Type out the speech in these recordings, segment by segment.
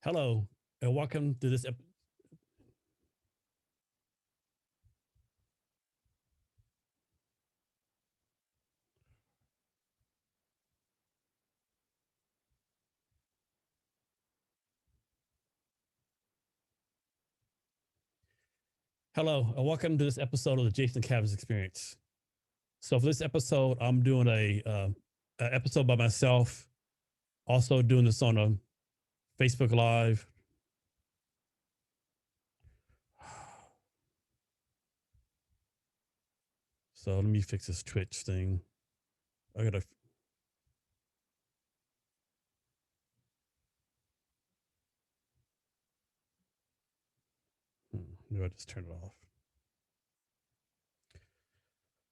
Hello, and welcome to this. Hello, and welcome to this episode of the Jason Cavness Experience. So for this episode, I'm doing a episode by myself. Also doing this on a Facebook Live. So let me fix this Twitch thing. I gotta. Maybe I just turn it off.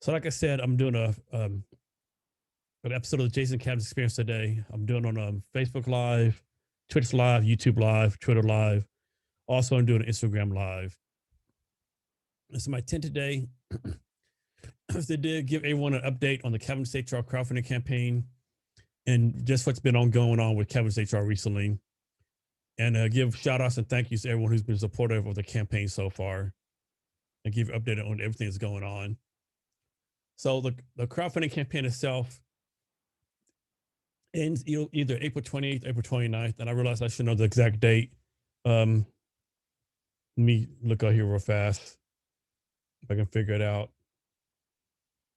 So like I said, I'm doing an episode of the Jason Cavness Experience today. I'm doing on Facebook Live, Twitch Live, YouTube Live, Twitter Live. Also, I'm doing an Instagram Live. This is my 10th today. They did give everyone an update on the CavnessHR Crowdfunding Campaign and just what's been going on with CavnessHR recently. And give shout outs and thank yous to everyone who's been supportive of the campaign so far and give you an update on everything that's going on. So the crowdfunding campaign itself ends either April 28th, April 29th. And I realized I should know the exact date. Let me look out here real fast if I can figure it out.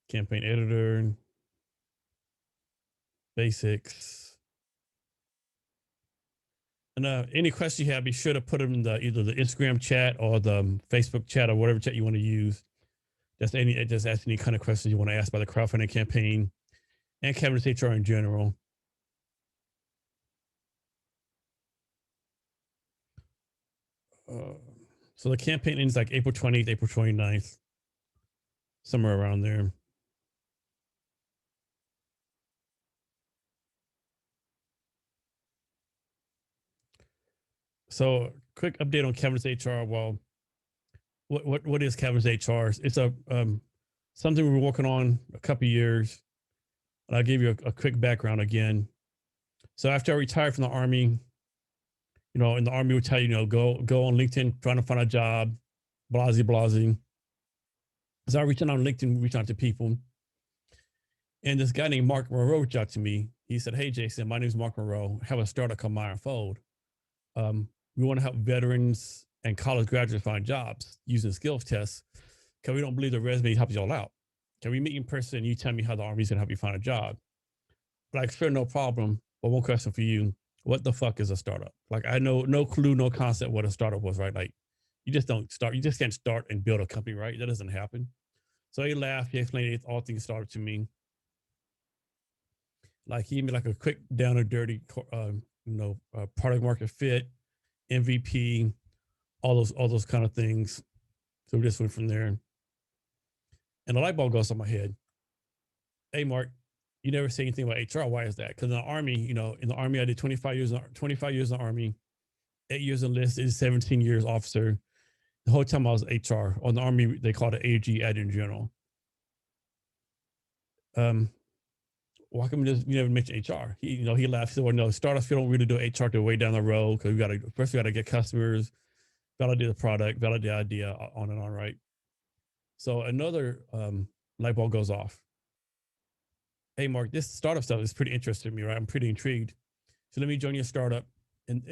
Campaign editor, basics. And any questions you have, be sure to put them in either the Instagram chat or the Facebook chat or whatever chat you want to use. Just ask any kind of questions you want to ask about the crowdfunding campaign and CavnessHR in general. So the campaign ends like April 20th, April 29th, somewhere around there. So quick update on CavnessHR. Well, what is CavnessHR? It's a something we were working on a couple years. And I'll give you a quick background again. So after I retired from the Army, in the Army would tell you, go on LinkedIn, trying to find a job, blasey. So I reached out on LinkedIn, reached out to people. And this guy named Mark Monroe reached out to me. He said, "Hey, Jason, my name is Mark Monroe. I have a startup called Ironfold. We want to help veterans and college graduates find jobs using skills tests because we don't believe the resume helps you all out. Can we meet in person and you tell me how the Army's going to help you find a job?" Like, sure, no problem. But one question for you: what the fuck is a startup? Like, I know no clue, no concept what a startup was, right? Like, you just don't start. You just can't start and build a company, right? That doesn't happen. So he laughed. He explained all things startup to me. Like, he gave me like a quick down and dirty, product market fit, MVP, all those kind of things. So we just went from there. And the light bulb goes on my head. Hey, Mark, you never say anything about HR. Why is that? Because in the Army, in the Army, I did 25 years in the Army, 8 years enlisted, 17 years officer. The whole time I was HR. On the Army, they called it AG, Adjutant General. Why come you never mention HR? He laughed. He said, "Well, no, startups, you don't really do HR till way down the road because we got to get customers, validate the product, validate the idea, on and on, right?" So another light bulb goes off. Hey, Mark, this startup stuff is pretty interesting to me, right? I'm pretty intrigued. So let me join your startup and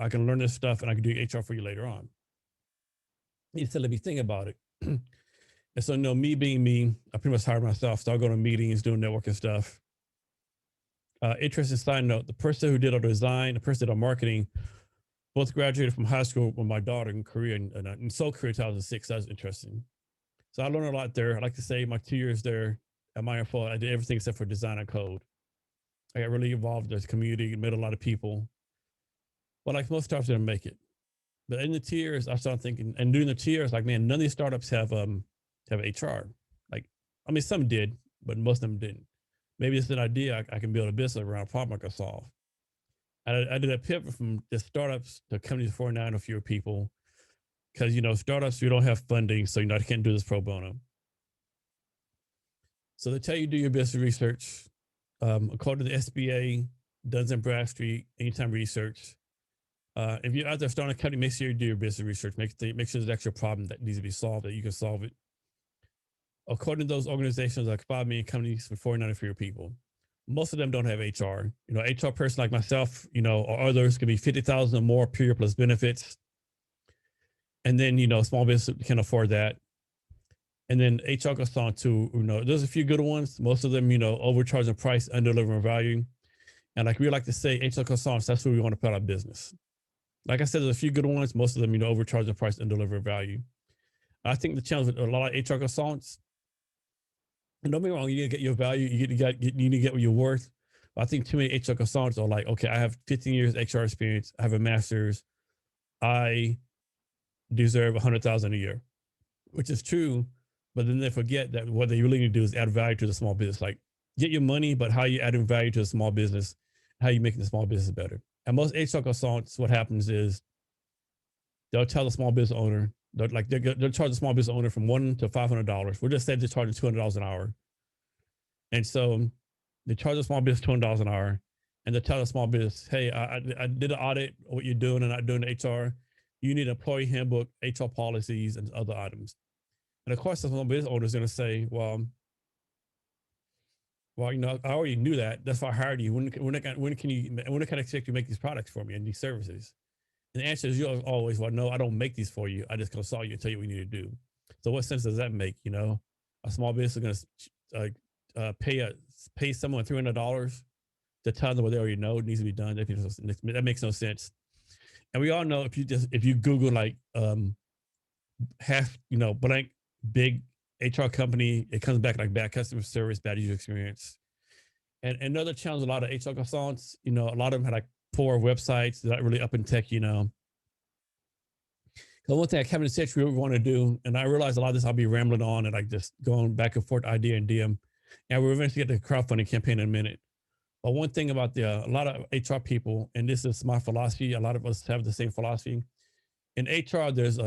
I can learn this stuff and I can do HR for you later on. He said, let me think about it. And so, me being me, I pretty much hired myself. Started going to meetings, doing networking stuff. Interesting side note, the person who did our design, the person who did our marketing, both graduated from high school with my daughter in Korea and Seoul, Korea 2006. That was interesting. So I learned a lot there. I like to say my 2 years there at Ironfold, I did everything except for design and code. I got really involved in the community, met a lot of people. But like most startups didn't make it. But in the tiers, I started thinking, and during the tiers, like, man, none of these startups have HR. Like, I mean, some did, but most of them didn't. Maybe it's an idea I can build a business around a problem I can solve. I did a pivot from just startups to companies of 49 or fewer people because, startups, you don't have funding, so, I can't do this pro bono. So they tell you do your business research. According to the SBA, Duns and Bradstreet, Anytime Research, If you're out there starting a company, make sure you do your business research. Make sure there's actually a problem that needs to be solved, that you can solve it. According to those organizations, like 5 million companies with 490 fewer people, most of them don't have HR. You know, HR person like myself, you know, or others could be 50,000 or more per year plus benefits. And then, you know, small business can afford that. And then HR goes on to, you know, there's a few good ones. Most of them, you know, overcharging price, under delivering value. And like we like to say, HR consultants, that's where we want to put our business. Like I said, there's a few good ones. Most of them, you know, overcharging price and delivering value. I think the challenge with a lot of HR consultants, and don't be wrong, you need to get your value, you need to get what you're worth. But I think too many HR consultants are like, okay, I have 15 years HR experience, I have a master's, I deserve 100,000 a year, which is true. But then they forget that what they really need to do is add value to the small business. Like, get your money, but how you adding value to the small business, how you making the small business better. And most HR consultants, what happens is they'll tell the small business owner, they'll charge the small business owner from $1 to $500. We're just saying they're charging $200 an hour. And so they charge the small business $200 an hour, and they tell the small business, hey, I did an audit of what you're doing and not doing the HR. You need an employee handbook, HR policies, and other items. And of course, the small business owner is going to say, well, you know, I already knew that. That's why I hired you. When can I expect you to make these products for me and these services? And the answer is always, well, no, I don't make these for you. I just consult you and tell you what you need to do. So what sense does that make? You know, a small business is going to pay someone $300 to tell them what they already know needs to be done. That makes no sense. And we all know if you Google like blank big HR company, it comes back like bad customer service, bad user experience. And another challenge, a lot of HR consultants, you know, a lot of them had like poor websites, they're not really up in tech, you know. Because one thing at CavnessHR we want to do, and I realize a lot of this I'll be rambling on and like just going back and forth idea and DM. And we'll eventually get to the crowdfunding campaign in a minute. But one thing about a lot of HR people, and this is my philosophy, a lot of us have the same philosophy. In HR, there's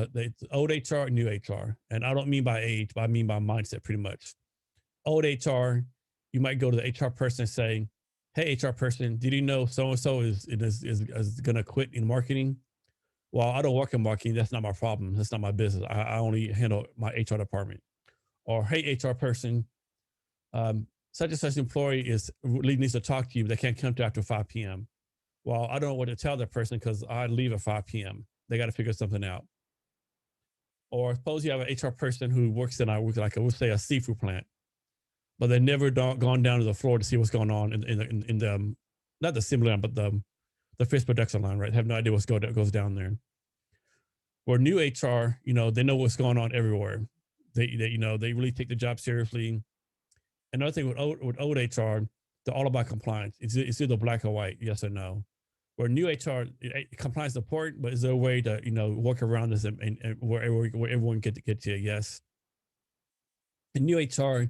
old HR and new HR. And I don't mean by age, but I mean by mindset pretty much. Old HR, you might go to the HR person and say, hey, HR person, did you know so-and-so is going to quit in marketing? Well, I don't work in marketing. That's not my problem. That's not my business. I only handle my HR department. Or, hey, HR person, such and such employee really needs to talk to you, but they can't come to after 5 p.m. Well, I don't know what to tell that person because I leave at 5 p.m. They got to figure something out. Or suppose you have an HR person who works in, like I would say, a seafood plant, but they've never gone down to the floor to see what's going on in the not the assembly line, but the fish production line, right? They have no idea what's goes down there. Or new HR, you know, they know what's going on everywhere. They you know, they really take the job seriously. Another thing with old HR, they're all about compliance. It's either black or white, yes or no. Where new HR, compliance is important, but is there a way to, you know, work around this and where everyone get to a yes? In new HR,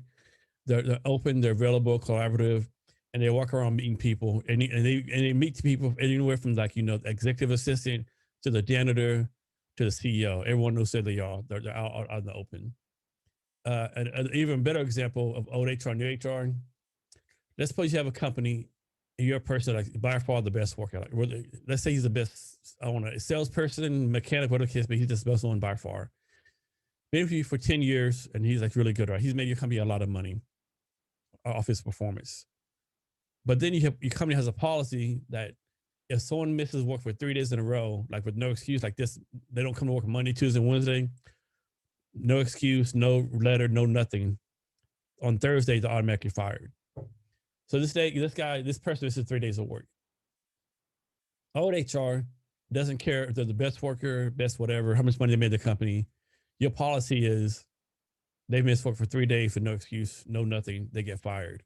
they're open, they're available, collaborative, and they walk around meeting people, and they meet people anywhere from like, you know, the executive assistant to the janitor to the CEO. Everyone knows who they are. They're out in the open. An even better example of old HR, new HR. Let's suppose you have a company and you're a person like by far the best worker. Like, let's say he's the best, I want to salesperson, mechanic, whatever the case, but he's just the best one by far. Been with you for 10 years and he's like really good, right? He's made your company a lot of money off his performance. But then your company has a policy that if someone misses work for 3 days in a row, like with no excuse, like this, they don't come to work Monday, Tuesday, and Wednesday, no excuse, no letter, no nothing. On Thursday, they're automatically fired. So this person misses 3 days of work. Old HR doesn't care if they're the best worker, best whatever, how much money they made the company. Your policy is they miss work for 3 days for no excuse, no nothing, they get fired.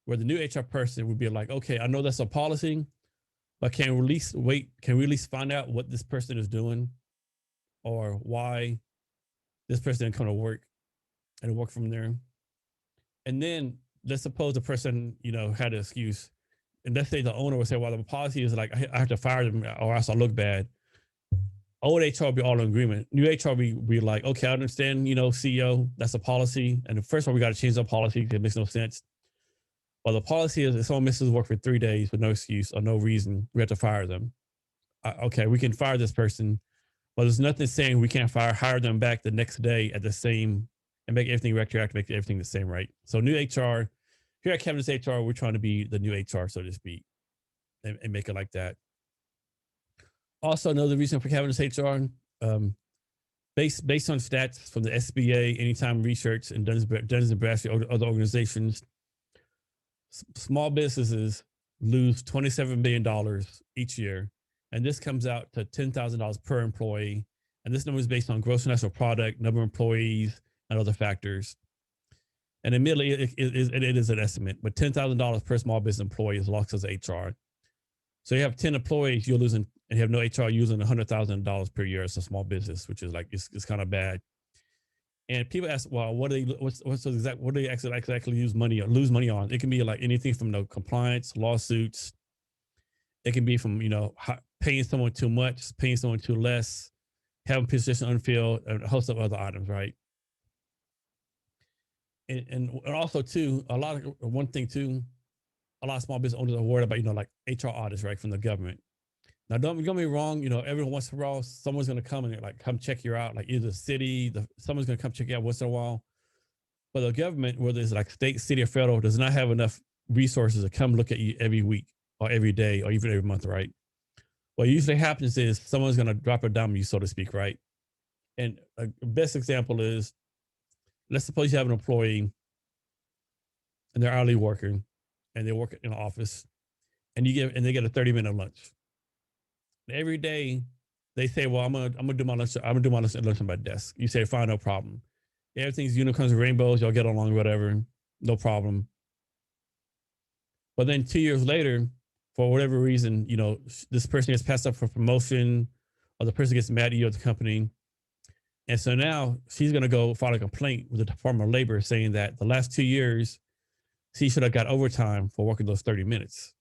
Where the new HR person would be like, okay, I know that's a policy, but can we at least find out what this person is doing or why this person didn't come to work and work from there. And then let's suppose the person, you know, had an excuse. And let's say the owner would say, well, the policy is like, I have to fire them or else I look bad. Old HR would be all in agreement. New HR would be like, okay, I understand, you know, CEO, that's a policy. And the first one, we got to change the policy because it makes no sense. Well, the policy is if someone misses work for 3 days with no excuse or no reason, we have to fire them. okay, we can fire this person, but there's nothing saying we can't hire them back the next day at the same and make everything retroactive, make everything the same, right? So new HR, here at Cavness HR, we're trying to be the new HR, so to speak, and make it like that. Also, another reason for Cavness HR, based on stats from the SBA, Anytime Research, and Duns and Bradstreet, other organizations, small businesses lose $27 billion each year. And this comes out to $10,000 per employee. And this number is based on gross national product, number of employees, and other factors. And admittedly, it is an estimate, but $10,000 per small business employee is lost as HR. So you have 10 employees, you're losing, and you have no HR, using $100,000 per year as a small business, which is like, it's kind of bad. And people ask, well, what do they exactly lose money on? It can be like anything from compliance, lawsuits. It can be from, paying someone too much, paying someone too less, having position unfilled, and a host of other items, right? And also too, a lot of small business owners are worried about, like HR audits, right, from the government. Now, don't get me wrong, every once in a while, someone's going to come and come check you out, like either the city, someone's going to come check you out once in a while. But the government, whether it's like state, city, or federal, does not have enough resources to come look at you every week or every day or even every month, right? What usually happens is someone's going to drop a dime on you, so to speak, right? And a best example is, let's suppose you have an employee and they're hourly working and they work in an office and they get a 30-minute lunch. Every day they say, well, I'm gonna do my lunch. I'm gonna do my lunch at my desk. You say, fine, no problem. Everything's unicorns and rainbows. Y'all get along, whatever, no problem. But then 2 years later, for whatever reason, this person gets passed up for promotion, or the person gets mad at you at the company. And so now she's going to go file a complaint with the Department of Labor saying that the last 2 years, she should have got overtime for working those 30 minutes,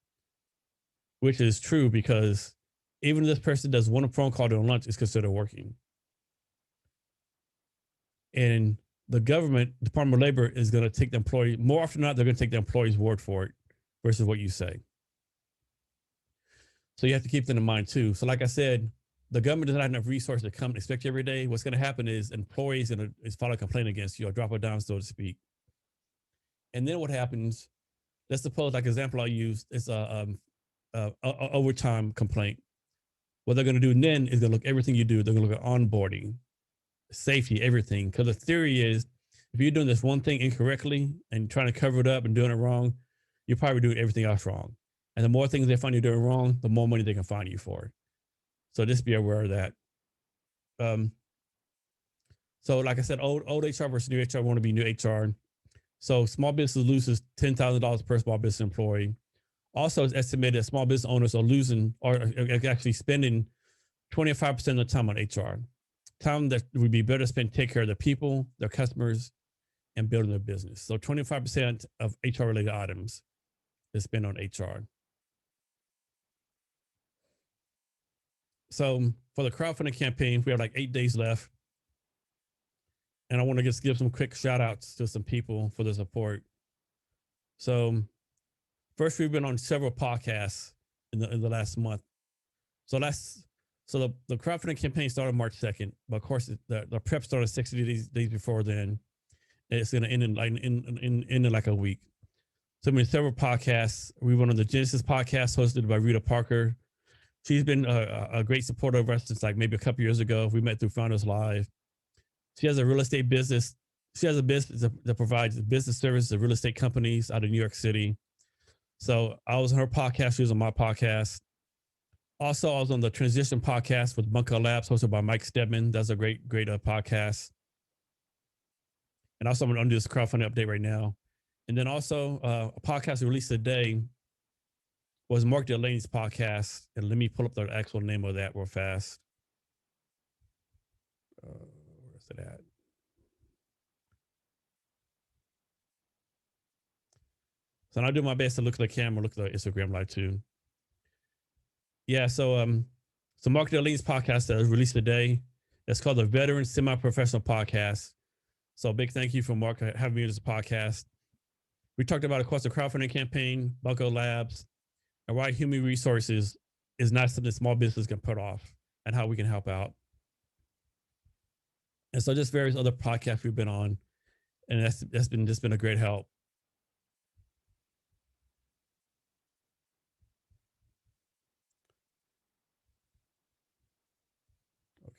which is true because even if this person does one phone call during lunch, it's considered working. And the government, Department of Labor, is going to take the employee, more often than not, they're going to take the employee's word for it versus what you say. So you have to keep that in mind too. So like I said, the government does not have enough resources to come and inspect you every day. What's going to happen is employees going to file a complaint against you or drop it down, so to speak. And then what happens, let's suppose, like example I used, it's a overtime complaint. What they're going to do then is going to look at everything you do. They're going to look at onboarding, safety, everything. Because the theory is, if you're doing this one thing incorrectly and trying to cover it up and doing it wrong, you're probably doing everything else wrong. And the more things they find you doing wrong, the more money they can fine you for. So just be aware of that. So like I said, old HR versus new HR, want to be new HR. So small business loses $10,000 per small business employee. Also, it's estimated that small business owners are losing or are actually spending 25% of the time on HR. Time that would be better spent take care of their people, their customers, and building their business. So 25% of HR related items is spent on HR. So for the crowdfunding campaign, we have like 8 days left. And I want to just give some quick shout outs to some people for the support. So first, we've been on several podcasts in the last month. So the crowdfunding campaign started March 2nd, but of course the prep started 60 days before then. It's going to end in like a week. So we have several podcasts. We went on the Genesis podcast hosted by Rita Parker. She's been a great supporter of us since like maybe a couple years ago. We met through Founders Live. She has a real estate business. She has a business that provides business services to real estate companies out of New York City. So I was on her podcast. She was on my podcast. Also, I was on the Transition podcast with Bunker Labs, hosted by Mike Stedman. That's a great podcast. And also, I'm going to undo this crowdfunding update right now. And then also, a podcast we released today was Mark Delaney's podcast. And let me pull up the actual name of that real fast. Where's it at? So I'll do my best to look at the camera, look at the Instagram live too. Yeah, so Mark Delaney's podcast that was released today, it's called the Veteran Semi-Professional Podcast. So a big thank you for Mark for having me on this podcast. We talked about, of course, the crowdfunding campaign, Bunko Labs, and why human resources is not something small business can put off, and how we can help out. And so just various other podcasts we've been on, and that's been just been a great help.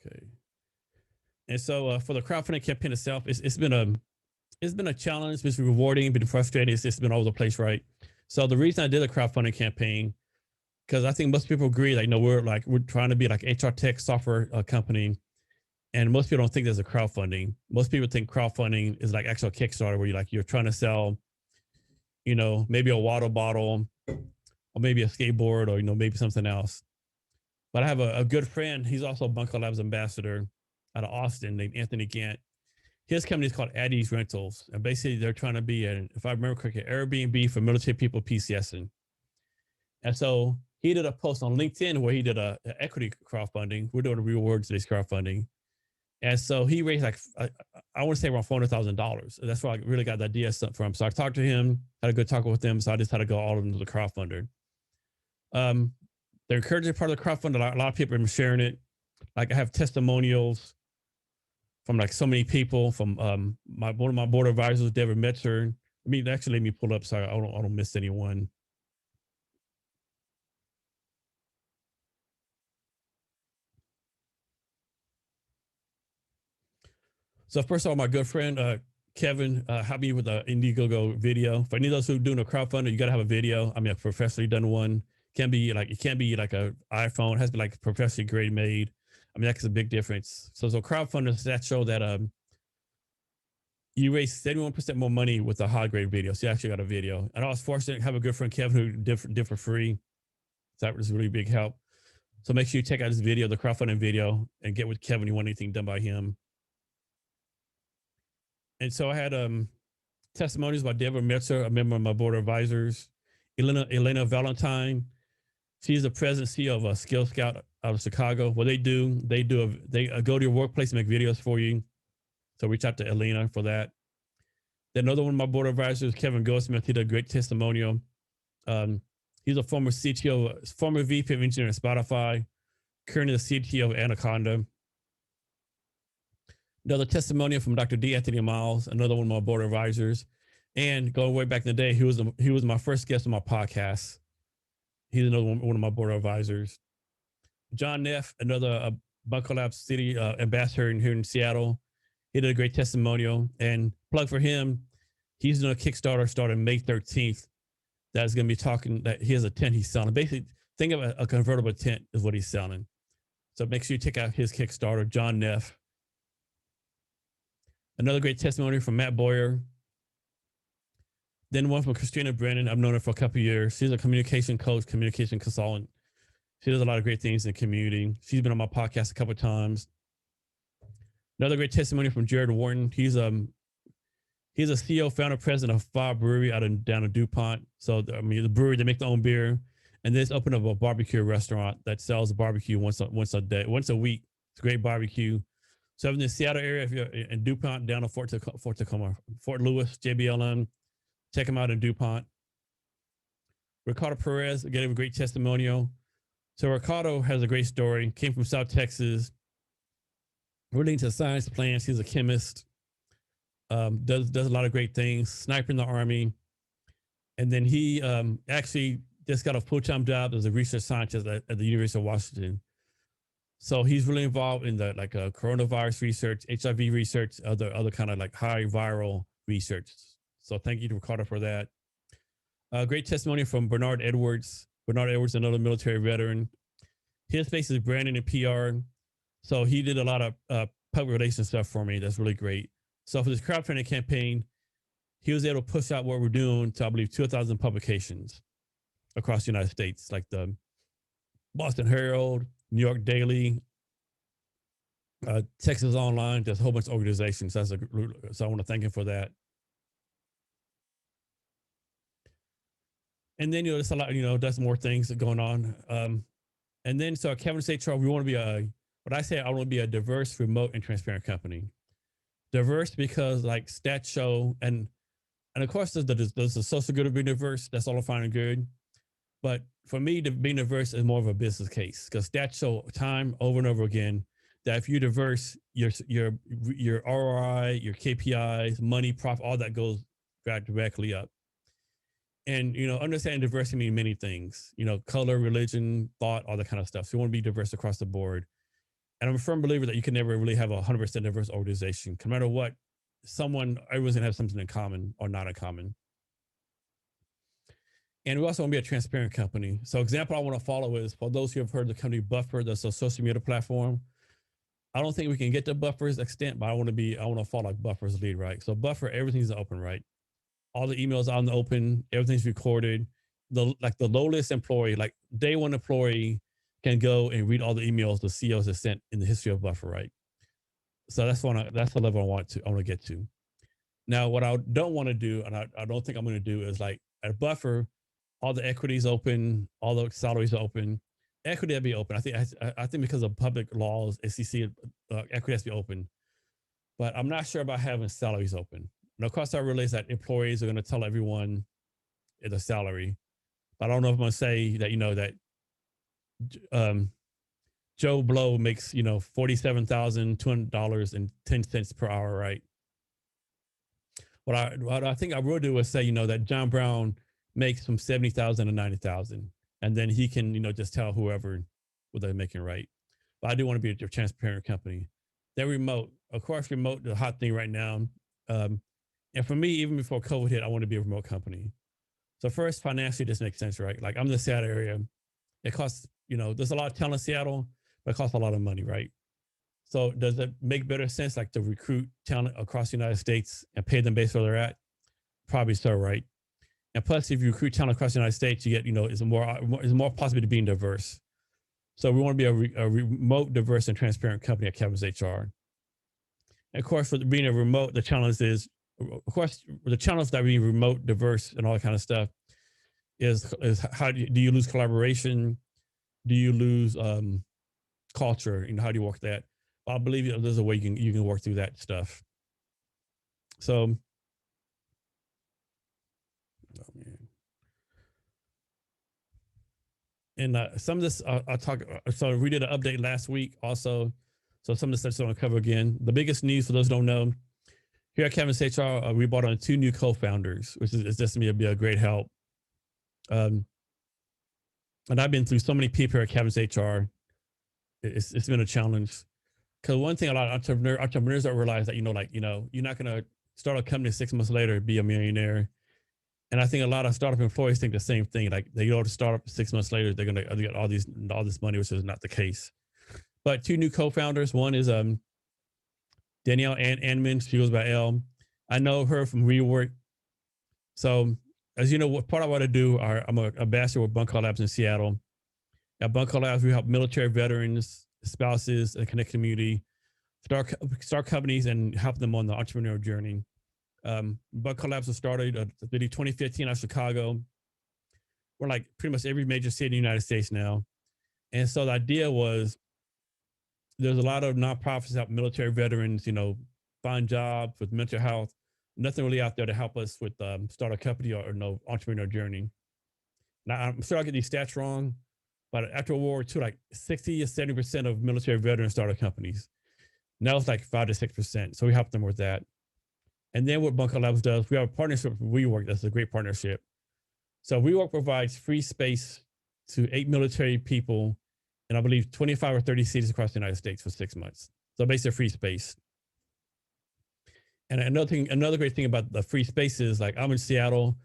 Okay. And so for the crowdfunding campaign itself, it's been a challenge. It's been rewarding, been frustrating. It's been all over the place, right? So the reason I did a crowdfunding campaign, because I think most people agree, like, no, we're trying to be like HR tech software company, and most people don't think there's a crowdfunding. Most people think crowdfunding is like actual Kickstarter, where you're trying to sell, maybe a water bottle, or maybe a skateboard, or maybe something else. But I have a good friend. He's also a Bunker Labs ambassador out of Austin, named Anthony Gant. His company is called Addie's Rentals, and basically they're trying to be if I remember correctly, Airbnb for military people PCSing. And so he did a post on LinkedIn where he did a equity crowdfunding. We're doing a rewards-based crowdfunding. And so he raised I want to say around $400,000. That's where I really got the idea from. So I talked to him, had a good talk with him. So I just had to go all into the crowdfunder. The encouraging part of the crowdfund, a lot of people are sharing it. Like, I have testimonials from like so many people, from one of my board advisors, David Metzer. Actually, let me pull up so I don't miss anyone. So first of all, my good friend Kevin helped me with the Indiegogo video. For any of those who are doing a crowdfunder, you got to have a video. A professionally done one. It can't be like an iPhone. It has to be like professionally grade made. That's a big difference. So crowdfunders that show that you raise 71% more money with a high grade video. So you actually got a video. And I was fortunate to have a good friend Kevin who did for free. So that was really big help. So make sure you check out his video, the crowdfunding video, and get with Kevin if you want anything done by him. And so I had testimonies by Deborah Metzer, a member of my board of advisors. Elena Valentine, she's the president CEO of Skill Scout out of Chicago. What they do, they go to your workplace and make videos for you. So reach out to Elena for that. Then another one of my board advisors, Kevin Goldsmith, he did a great testimonial. He's a former CTO, former VP of engineering at Spotify, currently the CTO of Anaconda. Another testimonial from Dr. D. Anthony Miles, another one of my board advisors. And going way back in the day, he was my first guest on my podcast. He's another one of my board advisors. John Neff, another Bunker Labs City ambassador here in Seattle. He did a great testimonial. And plug for him, he's doing a Kickstarter starting May 13th. That's going to be talking that he has a tent he's selling. Basically, think of a convertible tent is what he's selling. So make sure you check out his Kickstarter, John Neff. Another great testimony from Matt Boyer. Then one from Christina Brennan. I've known her for a couple of years. She's a communication coach, communication consultant. She does a lot of great things in the community. She's been on my podcast a couple of times. Another great testimony from Jared Wharton. He's a CEO, founder, president of Fire Brewery down in DuPont. So the brewery, they make their own beer, and they just opened up a barbecue restaurant that sells barbecue once a week. It's a great barbecue. So in the Seattle area, if you're in DuPont, down to Fort Lewis, JBLM, check them out in DuPont. Ricardo Perez gave a great testimonial. So Ricardo has a great story. Came from South Texas, really into science plants. He's a chemist. Does a lot of great things. Sniper in the Army, and then he actually just got a full-time job as a research scientist at the University of Washington. So he's really involved in the coronavirus research, HIV research, other kind of like high viral research. So thank you to Ricardo for that. Great testimony from Bernard Edwards. Bernard Edwards, another military veteran. His space is branding and PR. So he did a lot of public relations stuff for me. That's really great. So for this crowdfunding campaign, he was able to push out what we're doing to, I believe, 2,000 publications across the United States, like the Boston Herald, New York Daily, Texas Online, just a whole bunch of organizations. So I want to thank him for that. And then, there's a lot, there's more things going on. And then, so at CavnessHR, we want to be I want to be a diverse, remote, and transparent company. Diverse because like stats show, and of course there's the social good of being diverse. That's all fine and good. But for me, being diverse is more of a business case because stats show time over and over again that if you're diverse, your ROI, your KPIs, money, profit, all that goes directly up. And understanding diversity means many things. Color, religion, thought, all that kind of stuff. So you want to be diverse across the board. And I'm a firm believer that you can never really have a 100% diverse organization. No matter what, everyone's gonna have something in common or not in common. And we also want to be a transparent company. So example I want to follow is, for those who have heard the company Buffer, that's a social media platform. I don't think we can get to Buffer's extent, but I want to follow like Buffer's lead, right? So Buffer, everything's open, right? All the emails out in the open, everything's recorded. The lowest employee, like day one employee, can go and read all the emails the CEOs have sent in the history of Buffer, right? So that's the level I want to get to. Now, what I don't want to do, and I don't think I'm going to do, is like at Buffer, all the equity is open, all the salaries are open. Equity will be open. I think because of public laws, SEC, equity has to be open. But I'm not sure about having salaries open. And of course, I realize that employees are going to tell everyone the salary. But I don't know if I'm going to say that, Joe Blow makes, $47,200.10 per hour, right? What I think I will do is say, that John Brown makes from 70,000 to 90,000, and then he can, just tell whoever what they're making, right? But I do want to be a transparent company. Then remote, of course, remote, the hot thing right now. And for me, even before COVID hit, I want to be a remote company. So first, financially, this makes sense, right? Like I'm in the Seattle area. It costs, there's a lot of talent in Seattle, but it costs a lot of money, right? So does it make better sense, like to recruit talent across the United States and pay them based where they're at? Probably so, right? And plus, if you recruit talent across the United States, you get, it's more possible to being diverse. So we want to be a remote, diverse, and transparent company at CavnessHR. And of course, for being a remote, the challenge is, of course, the challenge that being remote, diverse, and all that kind of stuff is how do you lose collaboration? Do you lose culture? How do you work that? I believe there's a way you can work through that stuff. So, oh man. And some of this I talk. So we did an update last week also. So some of the stuff I want to cover again. The biggest news for those who don't know, here at CavnessHR, we brought on 2 new co-founders, which is just going to be a great help. And I've been through so many people at CavnessHR. It's been a challenge. Because one thing a lot of entrepreneurs don't realize that, you're not going to start a company 6 months later, be a millionaire. And I think a lot of startup employees think the same thing. Like they go to startup 6 months later, they're going to get all this money, which is not the case. But 2 new co-founders. One is Danielle Anman. She goes by Elle. I know her from rework. So as you know, what part I want to do, I'm an ambassador with Bunker Labs in Seattle. At Bunker Labs, we help military veterans, spouses, and connect community start companies and help them on the entrepreneurial journey. Bunker Labs was started in 2015 out of Chicago. We're like pretty much every major city in the United States now. And so the idea was there's a lot of nonprofits that help military veterans, find jobs with mental health. Nothing really out there to help us with start a company or no entrepreneurial journey. Now, I'm sure I get these stats wrong, but after World War II, like 60 to 70% of military veterans started companies. Now it's like 5 to 6%. So we help them with that. And then what Bunker Labs does, we have a partnership with WeWork. That's a great partnership. So WeWork provides free space to 8 military people in, I believe, 25 or 30 cities across the United States for 6 months. So basically free space. And another great thing about the free space is, like, I'm in Seattle.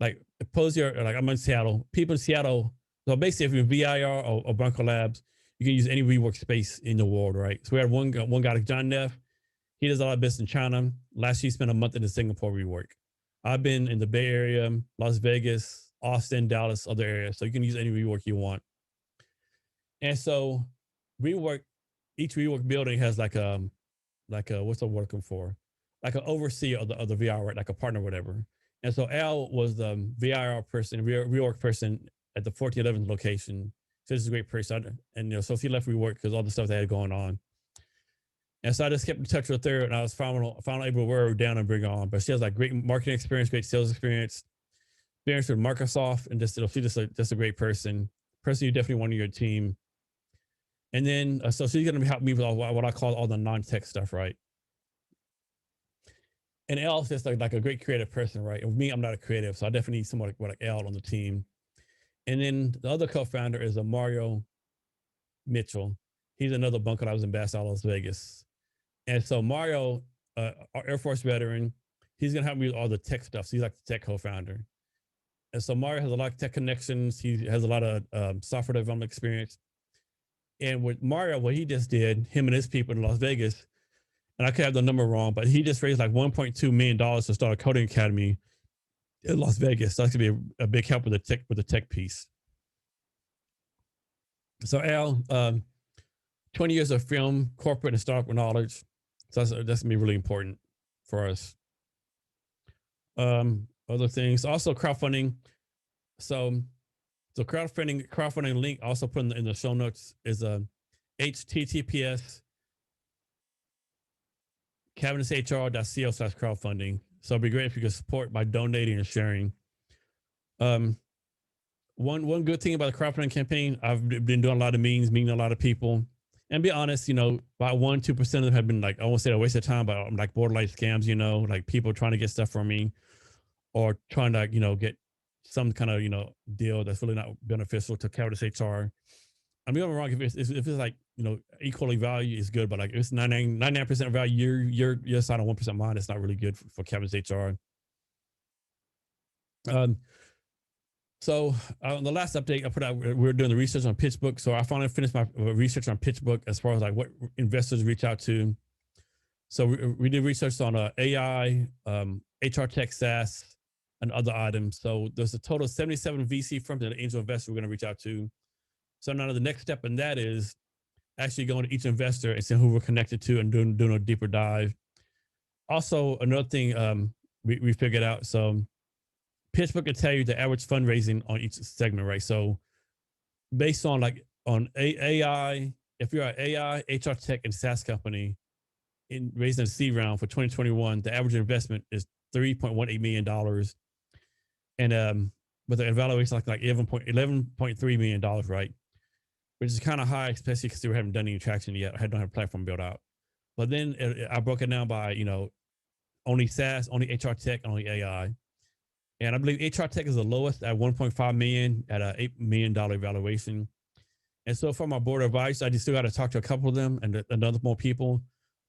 Like, I'm in Seattle. People in Seattle. So basically, if you're VIR or Bunker Labs, you can use any WeWork space in the world, right? So we had one guy, like John Neff. He does a lot of business in China. Last year, he spent a month in the Singapore WeWork. I've been in the Bay Area, Las Vegas, Austin, Dallas, other areas. So you can use any WeWork you want. And so each WeWork building has like a what's the word looking for? Like an overseer of the VR, right? Like a partner, or whatever. And so Al was the VIR person, WeWork person at the 1411 location. So this is a great person. And so she left WeWork because all the stuff they had going on. And so I just kept in touch with her, and I was finally able to wear her down and bring her on. But she has like great marketing experience, great sales experience. experience with Microsoft, and just just a great person you definitely want on your team. And then so she's going to help me with all what I call all the non-tech stuff, right? And Elle's just like a great creative person, right? And with me, I'm not a creative, so I definitely need someone like Elle on the team. And then the other co-founder is a Mario Mitchell. He's another bunker I was in Bass, Las Vegas. And so Mario, our Air Force veteran, he's gonna help me with all the tech stuff. So he's like the tech co-founder. And so Mario has a lot of tech connections. He has a lot of software development experience. And with Mario, what he just did, him and his people in Las Vegas, and I could have the number wrong, but he just raised like $1.2 million to start a coding academy in Las Vegas. So that's gonna be a big help with the tech piece. So Al, 20 years of film, corporate and startup knowledge. So that's gonna be really important for us. Other things, also crowdfunding. So crowdfunding link also put in the show notes is https CavnessHR.co/crowdfunding. So it'd be great if you could support by donating and sharing. One good thing about the crowdfunding campaign, I've been doing a lot of meeting a lot of people, and be honest, about 1-2% of them have been like, I won't say a waste of time, but I'm like borderline scams, like people trying to get stuff from me or trying to, get some kind of, deal that's really not beneficial to Cavness HR. I mean, I'm wrong if it's like, equally value is good, but like if it's 99% value, your side on 1% mine, it's not really good for Cavness HR. So the last update I put out, we're doing the research on PitchBook. So I finally finished my research on PitchBook as far as like what investors reach out to. So we did research on AI, HR tech, SaaS, and other items. So there's a total of 77 VC firms and angel investors we're going to reach out to. So now the next step in that is actually going to each investor and seeing who we're connected to and doing a deeper dive. Also, another thing we figured out, so PitchBook can tell you the average fundraising on each segment, right? So based on AI, if you're an AI, HR tech, and SaaS company in raising a seed round for 2021, the average investment is $3.18 million. And with the evaluation like $11.3 million, right? Which is kind of high, especially because we haven't done any traction yet. I don't have a platform built out. But then I broke it down by, only SaaS, only HR tech, only AI. And I believe HR tech is the lowest at 1.5 million at a $8 million evaluation. And so for my board of advice, I just still got to talk to a couple of them and another more people.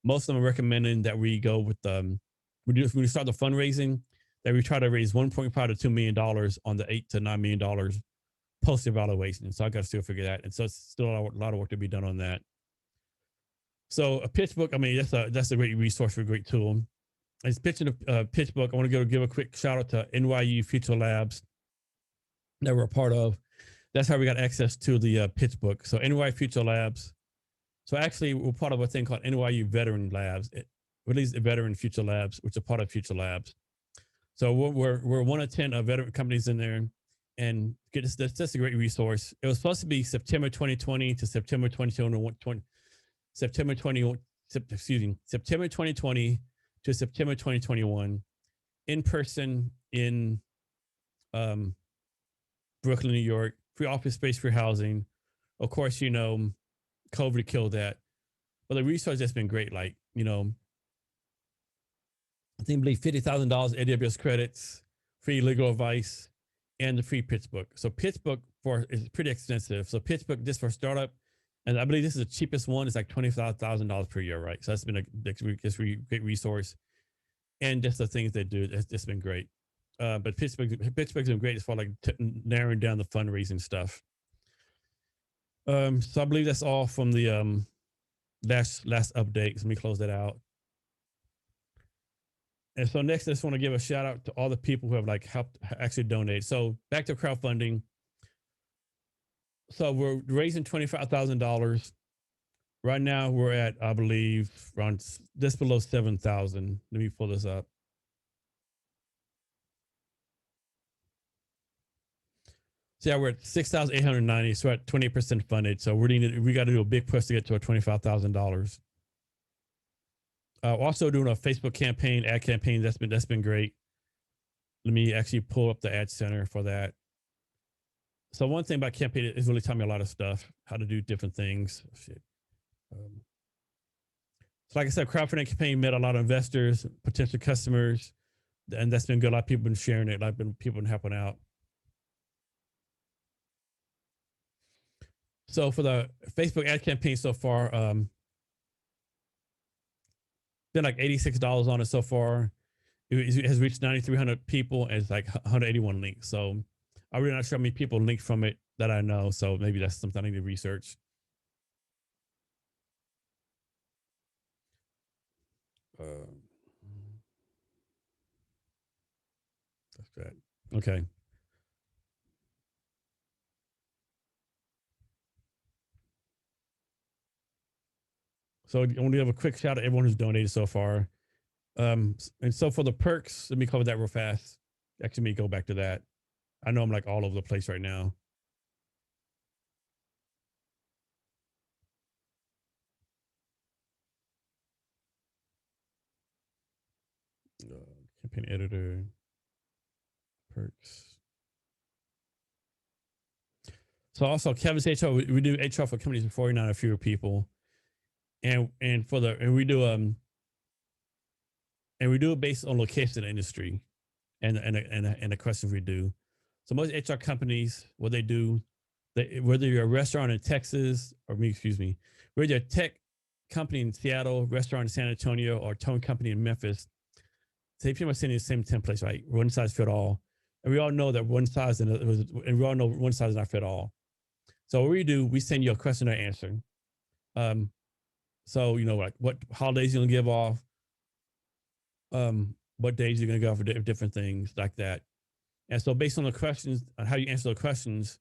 Most of them are recommending that we go with when we start the fundraising, that we try to raise $1.5 to $2 million on the $8 to $9 million post evaluation. So I got to still figure that. And so it's still a lot of work to be done on that. So a PitchBook, I mean, that's a great resource for a great tool. As pitching a PitchBook, I want to give a quick shout out to NYU Future Labs that we're a part of. That's how we got access to the PitchBook. So NYU Future Labs. So actually, we're part of a thing called NYU Veteran Labs, at least Veteran Future Labs, which are part of Future Labs. So we're one of 10 veteran companies in there, and that's just a great resource. It was supposed to be September 2020 to September 2020, September 2020 to September 2021, in person in Brooklyn, New York, free office space, free housing. Of course, COVID killed that. But the resource has been great. Like, I believe $50,000 AWS credits, free legal advice, and the free PitchBook. So PitchBook is pretty extensive. So PitchBook just for startup, and I believe this is the cheapest one. It's like $25,000 per year, right? So that's been a great resource. And just the things they do, it's just been great. But Pittsburgh's been great as far as narrowing down the fundraising stuff. So I believe that's all from the last update. Let me close that out. And so next, I just want to give a shout out to all the people who have helped actually donate. So back to crowdfunding. So we're raising $25,000. Right now we're at, I believe, around just below 7,000. Let me pull this up. So yeah, we're at 6,890. So we're at 20% funded. So we got to do a big push to get to our $25,000. Also doing a Facebook campaign, ad campaign. That's been great. let me actually pull up the ad center for that. So one thing about campaign is really telling me a lot of stuff, how to do different things. Shit. So like I said, crowdfunding campaign met a lot of investors, potential customers, and that's been good. A lot of people been sharing it. People been helping out. So for the Facebook ad campaign so far, been like $86 on it so far. It has reached 9,300 people and it's like 181 links. So I'm really not sure how many people linked from it that I know. So maybe that's something I need to research. That's that. Okay. So I want to have a quick shout out to everyone who's donated so far. And so for the perks, let me cover that real fast. Actually, let me go back to that. I know I'm like all over the place right now. Campaign editor, perks. So also CavnessHR, we do HR for companies with 49 or fewer people. And we do it based on location and industry and the questions we do. So most HR companies, what they do, whether you're a restaurant in Texas, whether you're a tech company in Seattle, restaurant in San Antonio, or towing company in Memphis, they pretty much send you the same templates, right? One size fit all. And we all know that one size and we all know one size does not fit all. So what we do, we send you a question or answer. So like what holidays you're gonna give off, what days you're gonna go for different things like that. And so based on the questions, on how you answer the questions,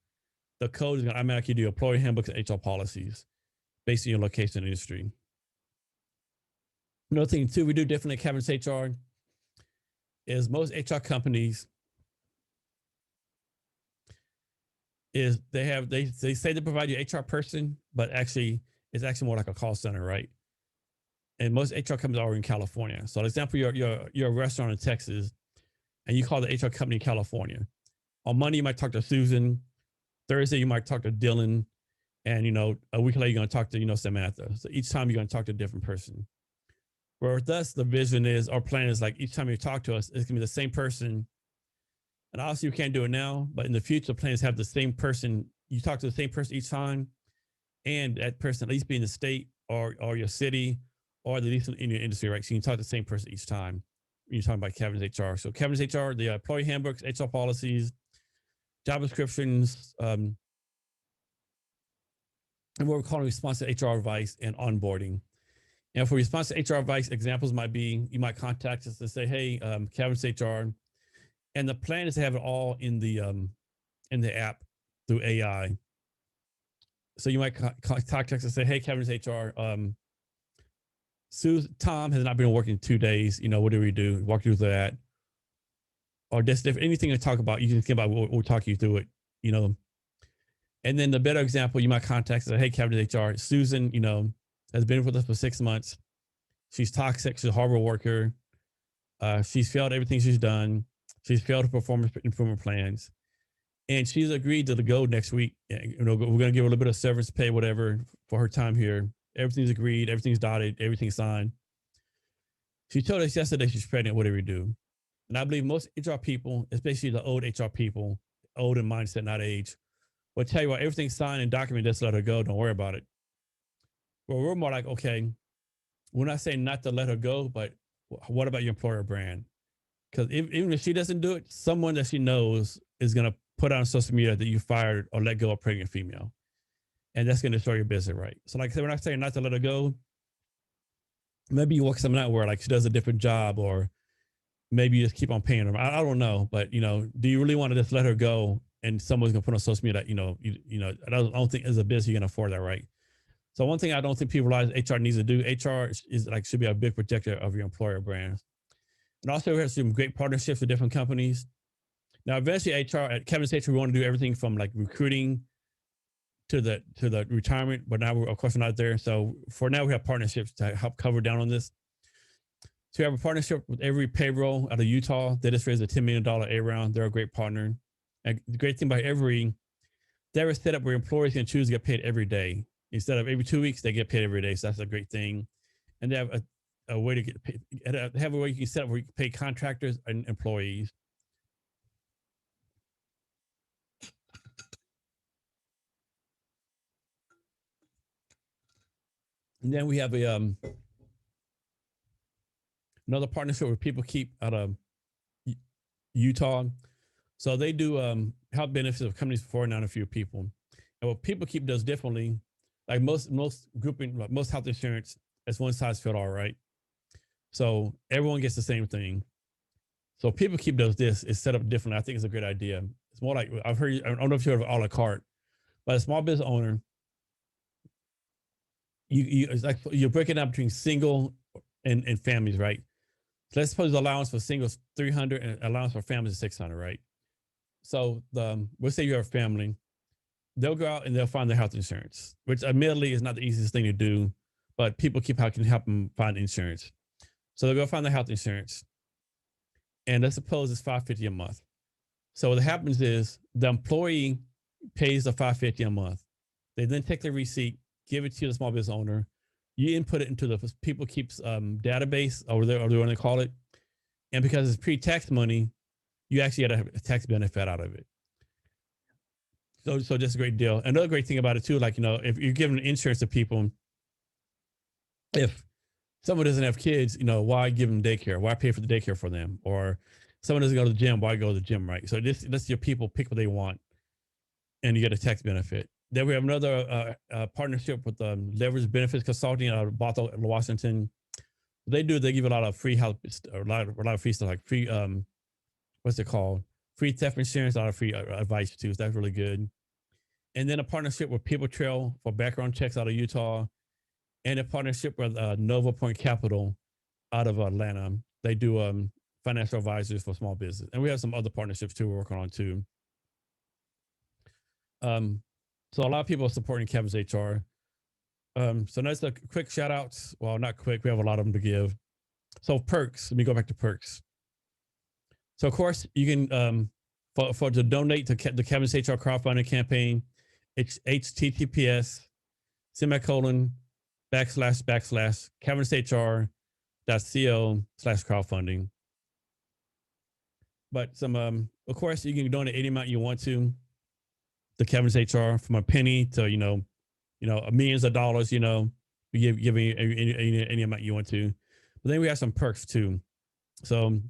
the code is gonna automatically do employee handbooks and HR policies based on your location and industry. Another thing too, we do differently at CavnessHR is most HR companies is they say they provide you HR person, but actually it's actually more like a call center, right? And most HR companies are in California. So, for example, you're a restaurant in Texas, and you call the HR company in California. On Monday, you might talk to Susan. Thursday, you might talk to Dylan, and a week later, you're going to talk to Samantha. So each time you're going to talk to a different person. Where with us, the vision is, our plan is like each time you talk to us, it's going to be the same person. And obviously, you can't do it now, but in the future, the plan is have the same person. You talk to the same person each time, and that person at least be in the state or your city, or at least in your industry, right? So you can talk to the same person each time when you're talking about CavnessHR. So CavnessHR, the employee handbooks, HR policies, job descriptions, and what we're calling responsive HR advice and onboarding. And for responsive HR advice, examples might be, you might contact us and say, hey, CavnessHR. And the plan is to have it all in the app through AI. So you might contact us and say, hey, CavnessHR, Tom has not been working 2 days. What do we do? Walk you through that. Or just if anything to talk about, you can think about, we'll talk you through it, And then the better example, you might contact us, hey, CavnessHR, Susan, has been with us for 6 months. She's toxic. She's a horrible worker. She's failed everything she's done. She's failed her performance improvement plans. And she's agreed to go next week. We're going to give her a little bit of severance pay, whatever, for her time here. Everything's agreed. Everything's dotted. Everything's signed. She told us yesterday she's pregnant. What do we do? And I believe most HR people, especially the old HR people, old in mindset, not age, will tell you what, everything's signed and documented. Just let her go. Don't worry about it. Well, we're more like, okay, we're not saying not to let her go, but what about your employer brand? Because even if she doesn't do it, someone that she knows is going to put on social media that you fired or let go a pregnant female. And that's going to destroy your business, right? So like I said, we're not saying not to let her go. Maybe you work something out where like she does a different job, or maybe you just keep on paying her. I don't know, but do you really want to just let her go and someone's going to put on social media that, I don't think as a business you can afford that, right? So one thing I don't think people realize HR needs to do, HR is like, should be a big protector of your employer brand. And also we have some great partnerships with different companies. Now, eventually HR at CavnessHR, we want to do everything from like recruiting to the retirement, but now we're of course not there. So for now we have partnerships to help cover down on this. So we have a partnership with every payroll out of Utah. They just raised a $10 million A round. They're a great partner. And the great thing about they have a setup where employees can choose to get paid every day. Instead of every 2 weeks, they get paid every day. So that's a great thing. And they have a way to get paid. They have a way you can set up where you can pay contractors and employees. And then we have another partnership where People Keep out of Utah. So they do health benefits of companies for now a few people. And what People Keep does differently, like most health insurance, it's one size fits all, right? So everyone gets the same thing. So People Keep does this. It's set up differently. I think it's a great idea. It's more like I don't know if you heard of a la carte, but a small business owner, it's like you're breaking up between single and families, right? So let's suppose the allowance for singles 300 and allowance for families is 600, right? So let's say you have a family, they'll go out and they'll find their health insurance, which admittedly is not the easiest thing to do, but People Keep can help them find insurance. So they'll go find their health insurance, and let's suppose it's $550 a month. So what happens is the employee pays the $550 a month. They then take the receipt, give it to the small business owner. You input it into the People Keep's database, or whatever they call it. And because it's pre-tax money, you actually get a tax benefit out of it. So just a great deal. Another great thing about it too, like, if you're giving insurance to people, if someone doesn't have kids, why give them daycare? Why pay for the daycare for them? Or someone doesn't go to the gym, why go to the gym, right? So this your people pick what they want, and you get a tax benefit. Then we have another partnership with Leverage Benefits Consulting out of Bothell, Washington. They give a lot of free help, a lot of free stuff, like free what's it called? Free theft insurance, a lot of free advice too. So that's really good. And then a partnership with People Trail for background checks out of Utah, and a partnership with Nova Point Capital out of Atlanta. They do financial advisors for small business, and we have some other partnerships too we're working on too. So a lot of people are supporting Cavness HR. So that's a quick shout outs. Well, not quick. We have a lot of them to give. So perks. Let me go back to perks. So of course you can for to donate to the CavnessHR Crowdfunding Campaign. It's https://CavnessHR.co/crowdfunding. But of course, you can donate any amount you want to the CavnessHR, from a penny to millions of dollars. You give any amount you want to. But then we have some perks too. So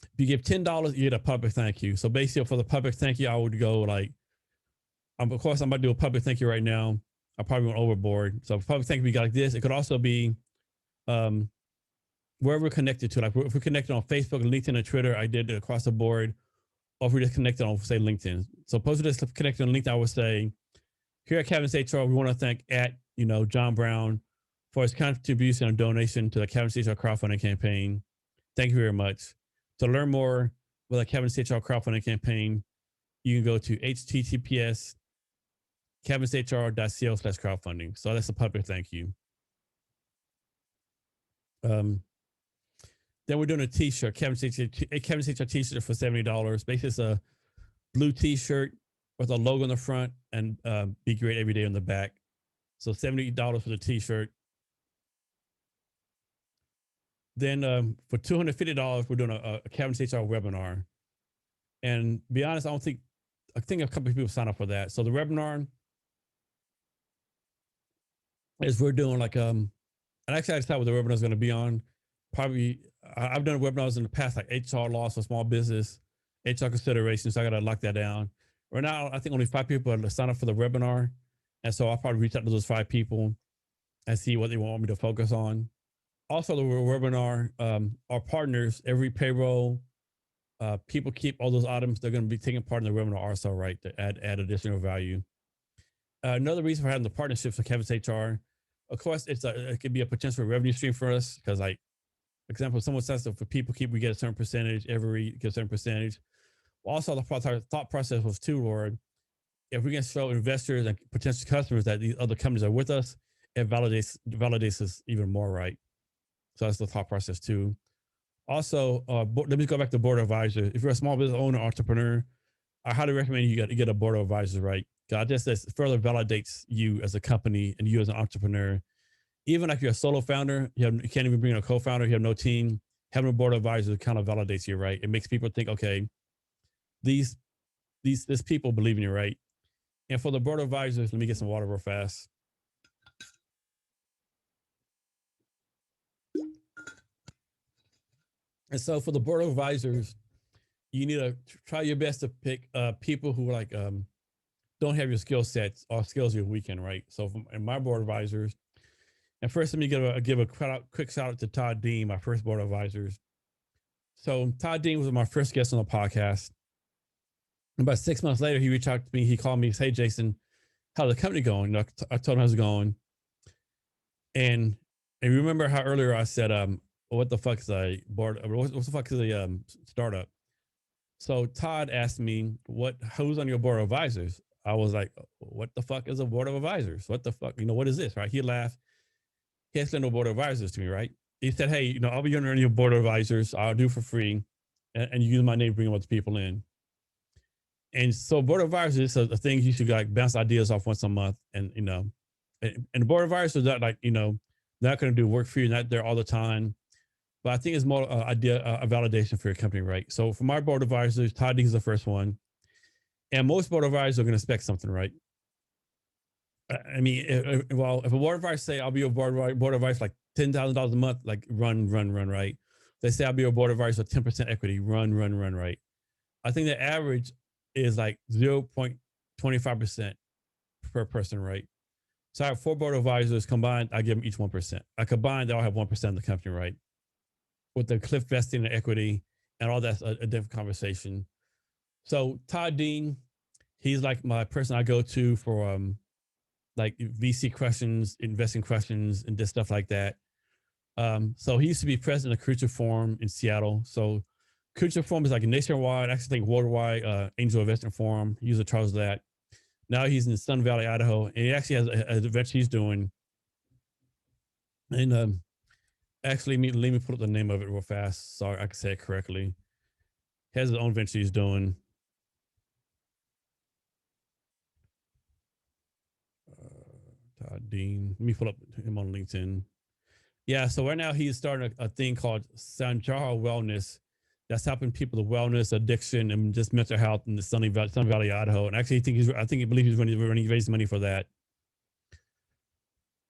if you give $10, you get a public thank you. So basically, for the public thank you, I would go like, of course, I'm about to do a public thank you right now. I probably went overboard. So public thank you would be like this. It could also be wherever we're connected to. Like if we're connected on Facebook, LinkedIn, and Twitter, I did it across the board. Or if we're just connected on, say, LinkedIn. So opposed to just connected on LinkedIn, I would say, here at Cavness HR, we want to thank John Brown for his contribution and donation to the Cavness HR Crowdfunding Campaign. Thank you very much. To learn more about the Cavness HR Crowdfunding Campaign, you can go to https://CavnessHR.co/crowdfunding. So that's a public thank you. Then we're doing a t-shirt, Cavness HR t-shirt for $70. Basically, it's a blue t-shirt with a logo on the front and Be Great Every Day on the back. So $70 for the t-shirt. Then for $250, we're doing a Cavness HR webinar. And to be honest, I think a couple of people sign up for that. So the webinar is we're doing like and actually I decided what the webinar is going to be on. Probably I've done webinars in the past, like HR laws for small business, HR considerations. So I got to lock that down. Right now, I think only 5 people have signed up for the webinar. And so I'll probably reach out to those 5 people and see what they want me to focus on. Also, the webinar, our partners, every payroll, People Keep, all those items, they're going to be taking part in the webinar also, right, to add additional value. Another reason for having the partnerships with Cavness HR, of course, it could be a potential revenue stream for us because, like, for example, someone says that for People Keep, we get a certain percentage, every get a certain percentage. Also, the thought process was too, Lord, if we can show investors and potential customers that these other companies are with us, it validates us even more, right? So that's the thought process too. Also, let me go back to board of advisors. If you're a small business owner, entrepreneur, I highly recommend you get a board of advisors, right? God, this further validates you as a company and you as an entrepreneur. Even if you're a solo founder, you can't even bring in a co-founder, you have no team, having a board of advisors kind of validates you, right? It makes people think, okay, these people believe in you, right? And for the board of advisors, let me get some water real fast. And so for the board of advisors, you need to try your best to pick people who like don't have your skill sets or skills you're weak in, right? So in my board of advisors, and first let me give a quick shout out to Todd Dean, my first board of advisors. So Todd Dean was my first guest on the podcast. About 6 months later, he reached out to me. He called me and said, "Hey, Jason, how's the company going?" I told him how's it going. And remember how earlier I said, what the fuck is a board? What the fuck is a startup? So Todd asked me, who's on your board of advisors? I was like, what the fuck is a board of advisors? What the fuck? What is this? Right? He laughed. He explained no board of advisors to me, right? He said, hey, I'll be on your board of advisors. I'll do for free. And you use my name to bring a bunch of people in. And so board of advisors is a thing you should like bounce ideas off once a month. And, and the board of advisors are not not going to do work for you, not there all the time. But I think it's more a validation for your company, right? So for my board of advisors, Todd Dean is the first one. And most board of advisors are going to expect something, right? I mean, if a board of advisors say, I'll be your board of advisors like $10,000 a month, like run, right? They say, I'll be your board of advisors with 10% equity, run, right? I think the average is like 0.25% per person, right? So I have 4 board of advisors combined. I give them each 1%. I combined, they all have 1% of the company, right? With the cliff vesting and equity and all that's a different conversation. So Todd Dean, he's like my person I go to for like VC questions, investing questions, and just stuff like that. So he used to be president of Creature Forum in Seattle. So Creature Forum is like a nationwide, actually think worldwide angel investing forum. He used to charge that. Now he's in Sun Valley, Idaho, and he actually has an event he's doing. And actually, let me put up the name of it real fast so I can say it correctly. He has his own venture he's doing. Todd Dean. Let me pull up him on LinkedIn. Yeah, so right now he's starting a thing called Sanjara Wellness that's helping people with wellness, addiction, and just mental health in the Sun Valley, Idaho. And actually, I believe he's running raise money for that.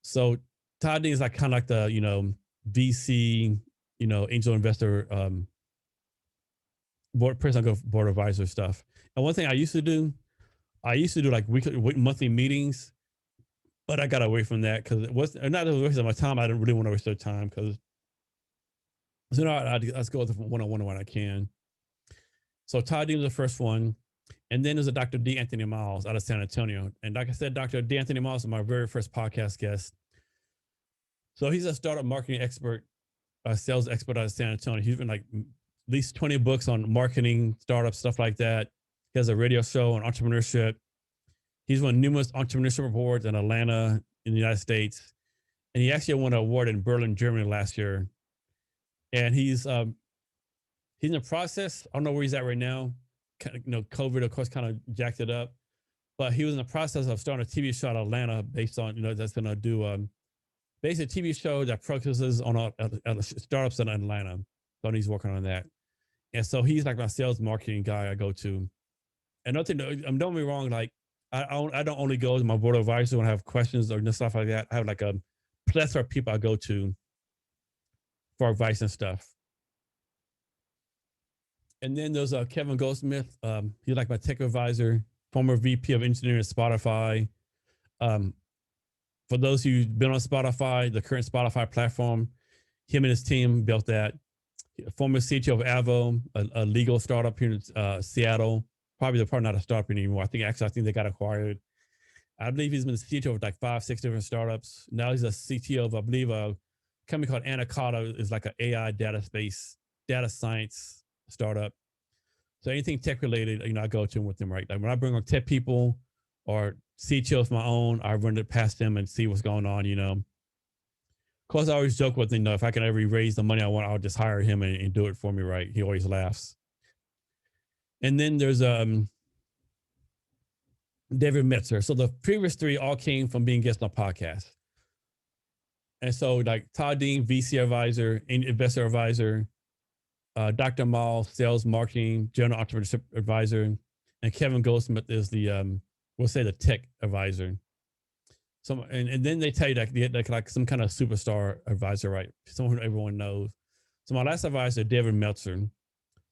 So Todd Dean is like kind of like the VC, angel investor board advisor stuff. And one thing I used to do like monthly meetings, but I got away from that because it was not a waste of my time. I didn't really want to waste their time because let's go with one-on-one when I can. So Todd Dean was the first one. And then there's a Dr. D. Anthony Miles out of San Antonio. And like I said, Dr. D. Anthony Miles is my very first podcast guest. So he's a startup marketing expert, a sales expert out of San Antonio. He's written like at least 20 books on marketing, startups, stuff like that. He has a radio show on entrepreneurship. He's won numerous entrepreneurship awards in Atlanta in the United States. And he actually won an award in Berlin, Germany last year. And he's in the process. I don't know where he's at right now. COVID, of course, kind of jacked it up. But he was in the process of starting a TV show in Atlanta based on, that's going to do basically a TV show that focuses on startups in Atlanta. So he's working on that. And so he's like my sales marketing guy I go to. And nothing, don't get me wrong, like I don't only go to my board of advisors when I have questions or stuff like that. I have like a plethora of people I go to for advice and stuff. And then there's Kevin Goldsmith. He's like my tech advisor, former VP of engineering at Spotify. For those who've been on Spotify, the current Spotify platform, him and his team built that. Former CTO of Avo, a legal startup here in Seattle. Probably not a startup anymore. I think they got acquired. I believe he's been the CTO of like 5-6 different startups. Now he's a CTO of, I believe, a company called Anaconda is like an AI data science startup. So anything tech related, I go to him with them, right? Like when I bring on tech people or CTOs of my own, I run it past them and see what's going on, course, I always joke with him, if I can ever raise the money I want, I'll just hire him and do it for me, right? He always laughs. And then there's David Metzer. So the previous three all came from being guests on podcasts. And so like Todd Dean, VC advisor, investor advisor, Dr. Mall, sales marketing, general entrepreneurship advisor, and Kevin Goldsmith is the, we'll say the tech advisor. So, and then they tell you that like some kind of superstar advisor, right? Someone who everyone knows. So my last advisor, David Meltzer.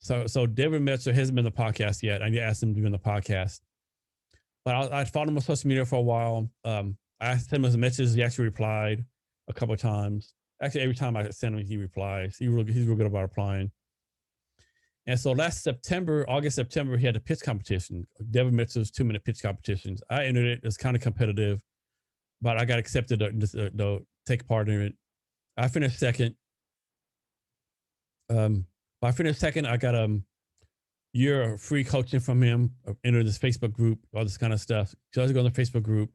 So David Meltzer hasn't been on the podcast yet. I need to ask him to be on the podcast. But I followed him on social media for a while. I asked him his messages. He actually replied a couple of times. Actually, every time I send him, he replies. He's real good about replying. And so last September, August, September, he had a pitch competition, David Metzer's 2-minute pitch competitions. I entered it. It's kind of competitive, but I got accepted to take part in it. I finished second. I finished second. I got a year of free coaching from him, entered this Facebook group, all this kind of stuff. So I was going to the Facebook group,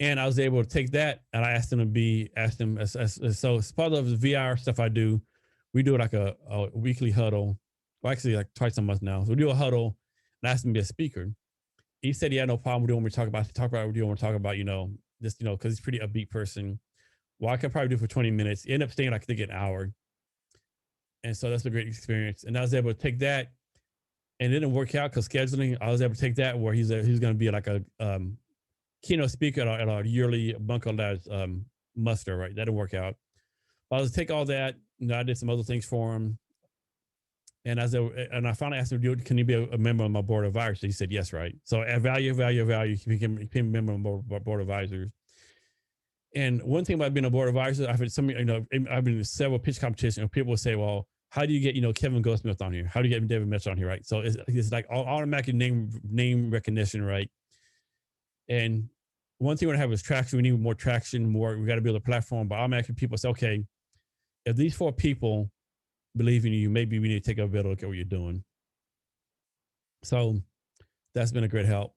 and I was able to take that. And I asked him so as part of the VR stuff I do, we do like a weekly huddle. Well, actually like twice a month now. So we do a huddle and I asked him to be a speaker. He said he had no problem with doing what we talk about. What do you want to talk about? This, because he's a pretty upbeat person. Well, I could probably do it for 20 minutes. End up staying like I think an hour. And so that's a great experience. And I was able to take that, and it didn't work out because scheduling. I was able to take that where he's going to be like a keynote speaker at our yearly Bunker Labs muster, right? That didn't work out. But I was take all that. I did some other things for him. And I finally asked him, can you be a member of my board of advisors? He said, yes, right. So at value, he became a member of my board of advisors. And one thing about being a board advisor, I've been in several pitch competitions, and people will say, well, how do you get, Kevin Goldsmith on here? How do you get David Metzer on here, right? So it's like automatic name recognition, right? And one thing we have is traction. We need more traction, we got to build a platform. But automatically people say, okay, if these 4 people believe in you, maybe we need to take a better look at what you're doing. So that's been a great help.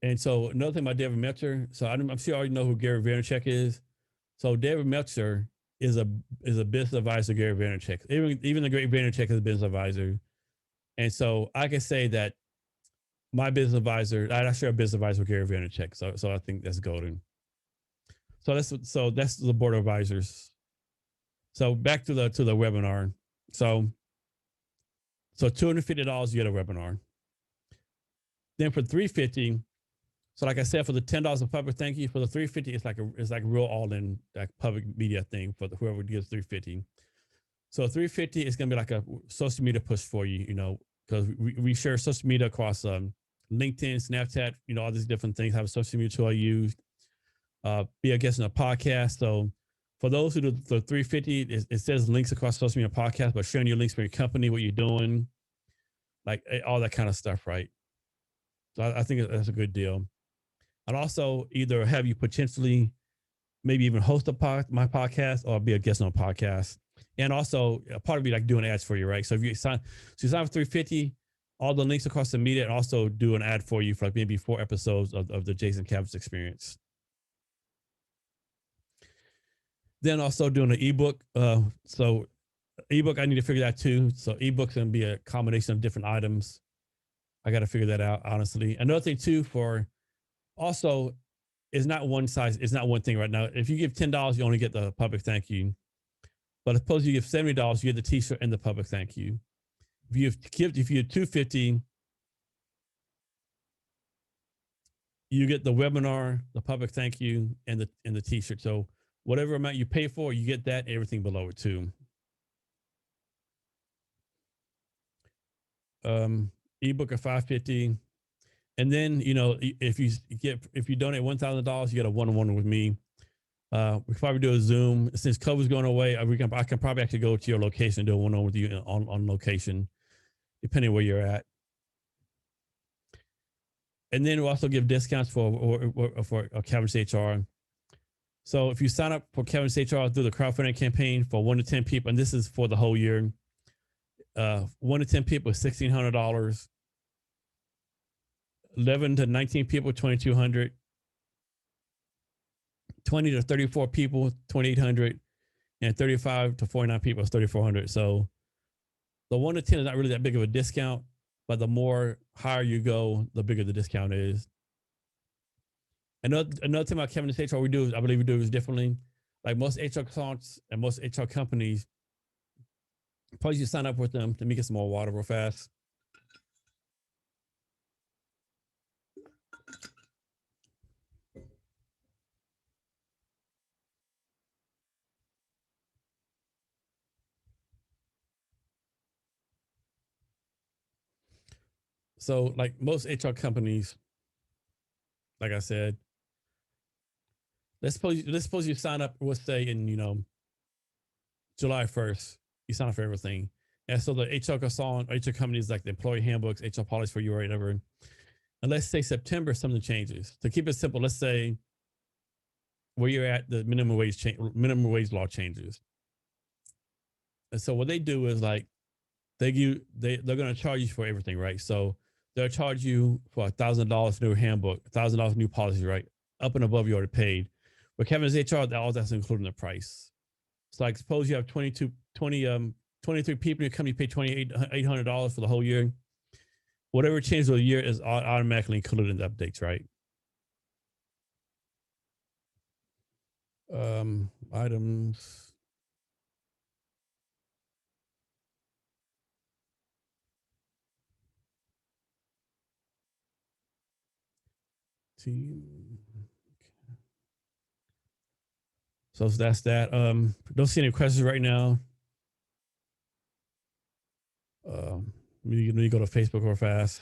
And so another thing about David Metzer, so I'm sure you already know who Gary Vaynerchuk is. So David Metzer is a business advisor to Gary Vaynerchuk. Even the great Vaynerchuk is a business advisor. And so I can say that my business advisor, I share a business advisor with Gary Vaynerchuk. So I think that's golden. So that's the board of advisors. So back to the webinar. So $250 you get a webinar. Then for $350, so like I said, for the $10 of public thank you, for the $350, it's like real all-in like public media thing for whoever gives $350. So $350 is gonna be like a social media push for you, because we share social media across LinkedIn, Snapchat, all these different things. Have a social media tool I use. Be a guest in a podcast. So for those who do the $350, it says links across social media podcast, but sharing your links for your company, what you're doing, like all that kind of stuff, right? So I think that's a good deal. I'd also either have you potentially maybe even host my podcast or be a guest on a podcast. And also a part of me like doing ads for you, right? So if you sign for $350, all the links across the media, and also do an ad for you for like maybe 4 episodes of the Jason Cavness Experience. Then also doing an ebook. So ebook, I need to figure that too. So ebook's gonna be a combination of different items. I got to figure that out, honestly. Another thing too, also, it's not one size. It's not one thing right now. If you give $10, you only get the public thank you. But suppose you give $70, you get the T-shirt and the public thank you. If you give $250, you get the webinar, the public thank you, and the T-shirt. So whatever amount you pay for, you get that. Everything below it too. Ebook of $550. And then, if you donate $1,000, you get a one-on-one with me. We probably do a Zoom. Since COVID's going away, I can probably actually go to your location and do a one-on-one with you on location, depending where you're at. And then we'll also give discounts for CavnessHR. So if you sign up for CavnessHR through the crowdfunding campaign for 1 to 10 people, and this is for the whole year, 1 to 10 people is $1,600. 11 to 19 people, $2,200. 20 to 34 people, 2,800, and 35 to 49 people is 3,400. So the 1 to 10 is not really that big of a discount, but the more higher you go, the bigger the discount is. Another thing about Cavness HR I believe we do is differently. Like most HR consultants and most HR companies, probably you sign up with them. Let me get some more water real fast. So like most HR companies, like I said, let's suppose you sign up, let's say in, July 1st, you sign up for everything. And so the HR consultant, HR companies like the employee handbooks, HR policies for you or whatever. And let's say September, something changes. To keep it simple, let's say where you're at, the minimum wage law changes. And so what they do is like they're going to charge you for everything, right? So they'll charge you for $1,000 new handbook, $1,000 new policy, right? Up and above you already paid. But Cavness HR, all that's included in the price. So like suppose you have 23 people in your company, pay $2,800 for the whole year. Whatever changes of the year is automatically included in the updates, right? Items. Team. So that's that. Don't see any questions right now. Let me go to Facebook real fast.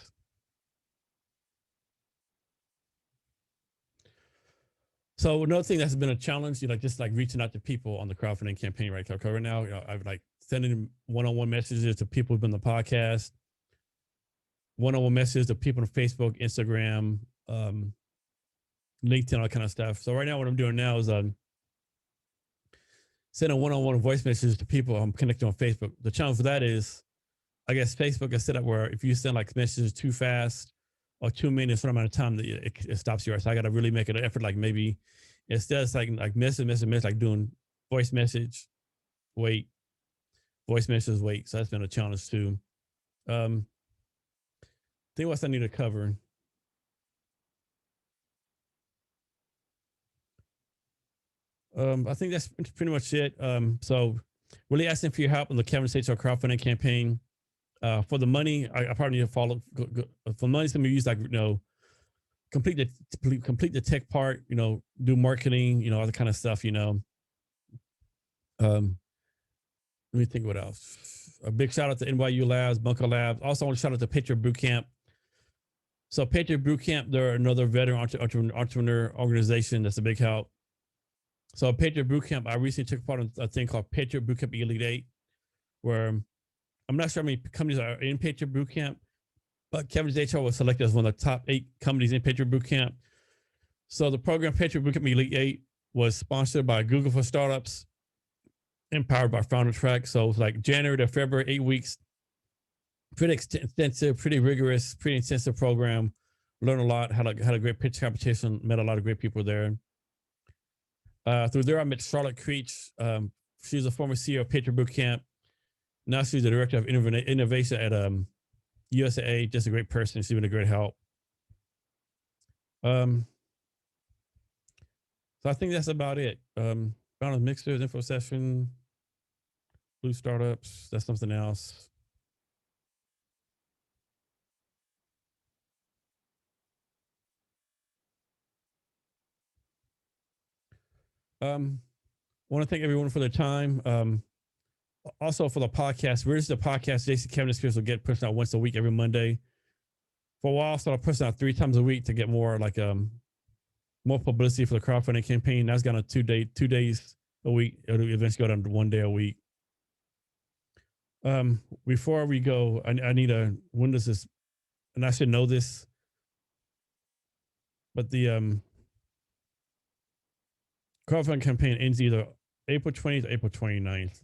So another thing that's been a challenge, just like reaching out to people on the crowdfunding campaign, right? So right now, I've like sending one-on-one messages to people who've been on the podcast, one-on-one messages to people on Facebook, Instagram, LinkedIn, all that kind of stuff. So right now, what I'm doing now is sending one-on-one voice messages to people I'm connected on Facebook. The challenge for that is, I guess Facebook is set up where if you send like messages too fast or too many in a certain amount of time, that it stops you. Right? So I got to really make an effort, like maybe instead of like message, like doing voice message, wait, voice message, wait. So that's been a challenge too. Think what I need to cover. I think that's pretty much it. So really asking for your help on the Cavness HR crowdfunding campaign. For the money, I probably need to follow. For money, it's gonna be used like complete the tech part. Do marketing. All the kind of stuff. Let me think what else. A big shout out to NYU Labs, Bunker Labs. Also, I want to shout out to Patriot Bootcamp. So Patriot Bootcamp, they're another veteran entrepreneur organization that's a big help. So Patriot Bootcamp, I recently took part in a thing called Patriot Bootcamp Elite 8, where I'm not sure how many companies are in Patriot Bootcamp, but Cavness HR was selected as one of the top 8 companies in Patriot Bootcamp. So the program Patriot Bootcamp Elite 8 was sponsored by Google for Startups, empowered by Founder Track. So it's like January to February, 8 weeks, pretty extensive, pretty rigorous, pretty intensive program. Learned a lot, had a great pitch competition, met a lot of great people there. Through there, I met Charlotte Creech. She's a former CEO of Patriot Bootcamp. Now she's the director of innovation at USA. Just a great person. She's been a great help. So I think that's about it. Founders Mixers, info session, Blue Startups. That's something else. Want to thank everyone for their time. Also for the podcast, where's the podcast? Jason Cavness Experience will get pushed out once a week, every Monday. For a while, so I'll push out 3 times a week to get more more publicity for the crowdfunding campaign. That's gone to 2 days a week. It'll eventually go down to 1 day a week. Before we go, I need a when does this, and I should know this, but the crowdfunding campaign ends either April 20th or April 29th.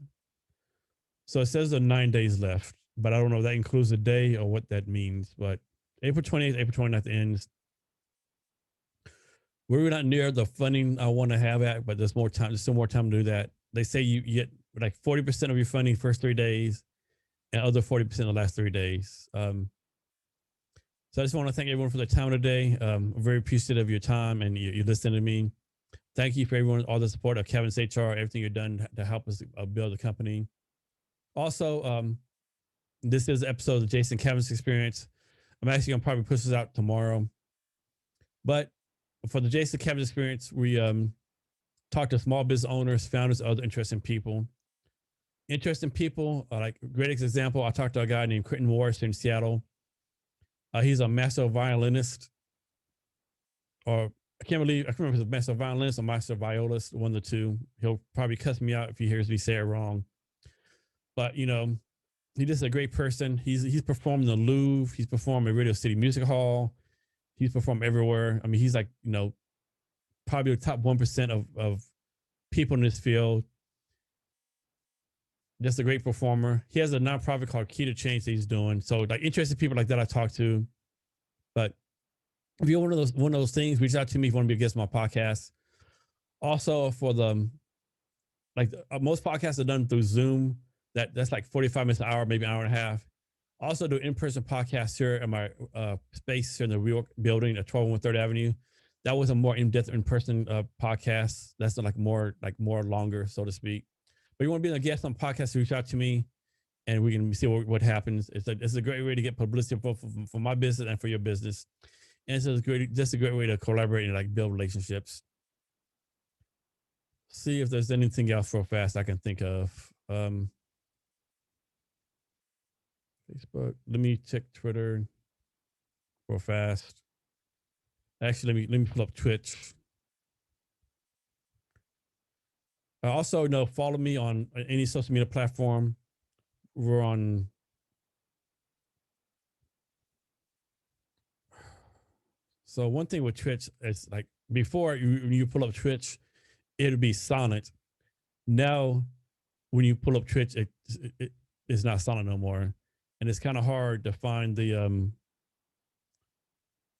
So it says there 9 days left, but I don't know if that includes a day or what that means. But April 20th, April 29th ends. we're not near the funding I want to have at, but there's more time. There's still more time to do that. They say you get like 40% of your funding first 3 days, and other 40% the last 3 days. So I just want to thank everyone for the time today. I'm very appreciative of your time and you listening to me. Thank you for everyone, all the support of CavnessHR, everything you've done to help us build the company. Also, this is an episode of the Jason Cavness Experience. I'm actually going to probably push this out tomorrow. But for the Jason Cavness Experience, we talk to small business owners, founders, other interesting people. Interesting people, like greatest example, I talked to a guy named Quentin Morris in Seattle. He's a master violinist, or I can't remember if he's a master violinist or master violist, one of the two. He'll probably cuss me out if he hears me say it wrong. But, you know, he's just a great person. He's performed in the Louvre. He's performed at Radio City Music Hall. He's performed everywhere. I mean, he's like, you know, probably the top 1% of people in this field. Just a great performer. He has a nonprofit called Key to Change that he's doing. So like interested people like that I talk to. But if you're one of those things, reach out to me if you want to be a guest on my podcast. Also for the most podcasts are done through Zoom. That's like 45 minutes an hour, maybe an hour and a half. Also do in-person podcasts here in my space here in the Real building at 1201 3rd Avenue. That was a more in-depth in-person podcast. That's like more longer, so to speak. But you want to be a guest on podcasts, reach out to me and we can see what happens. It's a great way to get publicity for my business and for your business. And it's just a great way to collaborate and like build relationships. See if there's anything else real fast I can think of. Facebook. Let me check Twitter real fast. Actually, let me pull up Twitch. Also, follow me on any social media platform. We're on. So one thing with Twitch is like before you pull up Twitch, it'll be silent. Now, when you pull up Twitch, it's not silent no more, and it's kind of hard to find the and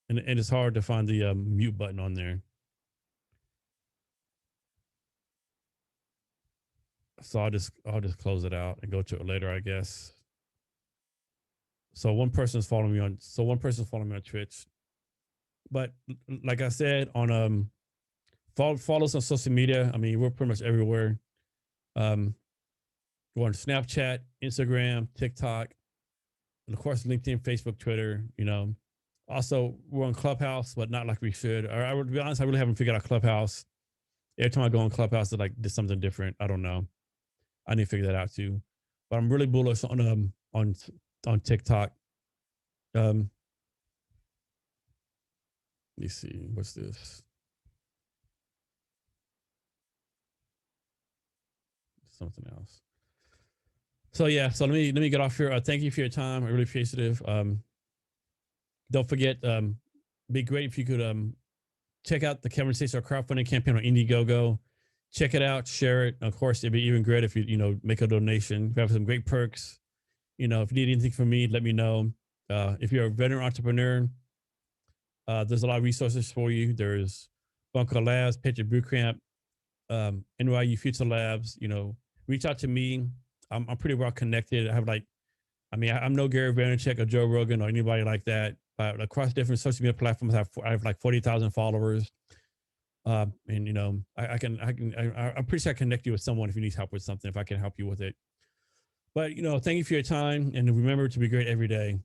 it's hard to find the mute button on there. So I'll just close it out and go to it later, I guess. So one person's following me on Twitch. But like I said, on follow us on social media. I mean, we're pretty much everywhere. We're on Snapchat, Instagram, TikTok, and of course LinkedIn, Facebook, Twitter. Also we're on Clubhouse, but not like we should. I would be honest, I really haven't figured out Clubhouse. Every time I go on Clubhouse, it's like there's something different. I don't know. I need to figure that out too. But I'm really bullish on TikTok. Let me see. What's this? Something else. So yeah. So let me get off here. Thank you for your time. I'm really appreciative. Don't forget. Be great if you could check out the CavnessHR Crowdfunding Campaign on Indiegogo. Check it out, share it. Of course, it'd be even great if you make a donation. We have some great perks. If you need anything from me, let me know. If you're a veteran entrepreneur, there's a lot of resources for you. There's Bunker Labs, Patriot Bootcamp, NYU Future Labs. Reach out to me. I'm pretty well connected. I'm no Gary Vaynerchuk or Joe Rogan or anybody like that. But across different social media platforms, I have like 40,000 followers. I'm pretty sure I can connect you with someone if you need help with something, if I can help you with it. But, thank you for your time, and remember to be great every day.